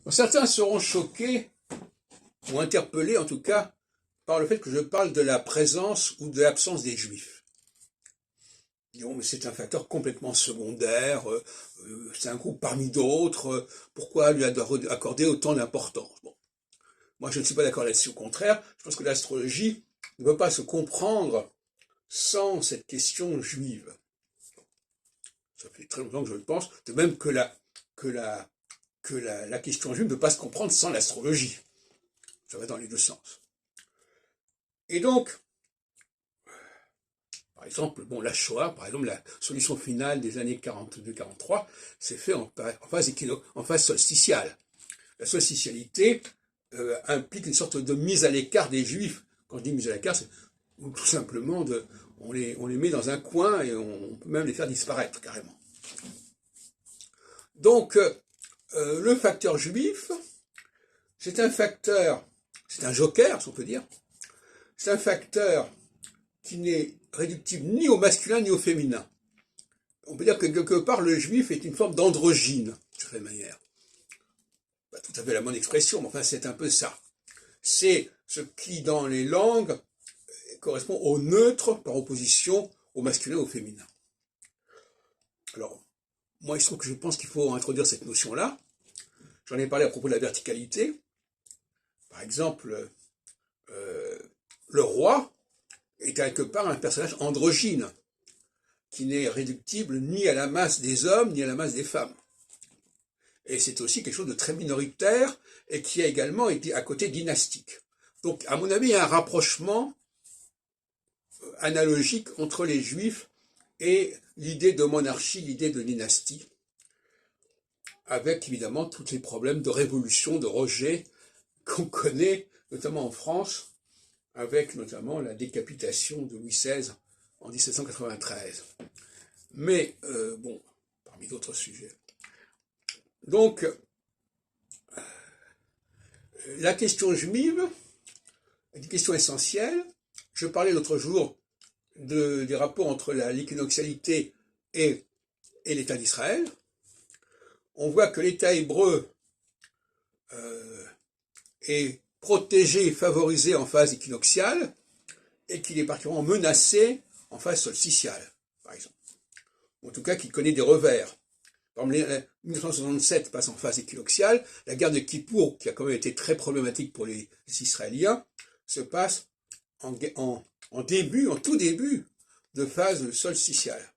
Certains seront choqués, ou interpellés en tout cas, par le fait que je parle de la présence ou de l'absence des Juifs. Ils diront, mais c'est un facteur complètement secondaire, c'est un groupe parmi d'autres, pourquoi lui accorder autant d'importance? Bon, moi je ne suis pas d'accord là-dessus, au contraire, je pense que l'astrologie ne peut pas se comprendre sans cette question juive. Ça fait très longtemps que je le pense, de même que la question juive ne peut pas se comprendre sans l'astrologie. Ça va dans les deux sens. Et donc, par exemple, bon, la Shoah, par exemple, la solution finale des années 42-43, c'est fait en phase solsticiale. La solsticialité implique une sorte de mise à l'écart des Juifs. Quand je dis mise à l'écart, c'est tout simplement on les met dans un coin et on peut même les faire disparaître carrément. Donc, le facteur juif, c'est un facteur, c'est un joker, si on peut dire. C'est un facteur qui n'est réductible ni au masculin ni au féminin. On peut dire que quelque part, le juif est une forme d'androgyne, de cette manière. Pas tout à fait la bonne expression, mais enfin, c'est un peu ça. C'est ce qui, dans les langues, correspond au neutre par opposition au masculin et au féminin. Alors, moi, il se trouve que je pense qu'il faut introduire cette notion-là. J'en ai parlé à propos de la verticalité. Par exemple, le roi est quelque part un personnage androgyne, qui n'est réductible ni à la masse des hommes, ni à la masse des femmes. Et c'est aussi quelque chose de très minoritaire, et qui a également été à côté dynastique. Donc, à mon avis, il y a un rapprochement analogique entre les juifs et l'idée de monarchie, l'idée de dynastie, avec évidemment tous les problèmes de révolution, de rejet qu'on connaît, notamment en France, avec notamment la décapitation de Louis XVI en 1793. Mais, bon, parmi d'autres sujets. Donc, la question juive est une question essentielle. Je parlais l'autre jour des rapports entre l'équinoxialité et l'État d'Israël. On voit que l'État hébreu est protégé et favorisé en phase équinoxiale et qu'il est particulièrement menacé en phase solsticiale, par exemple. En tout cas, qu'il connaît des revers. Par exemple, 1967 passe en phase équinoxiale, la guerre de Kippour, qui a quand même été très problématique pour les Israéliens, se passe en tout début de phase solsticiale.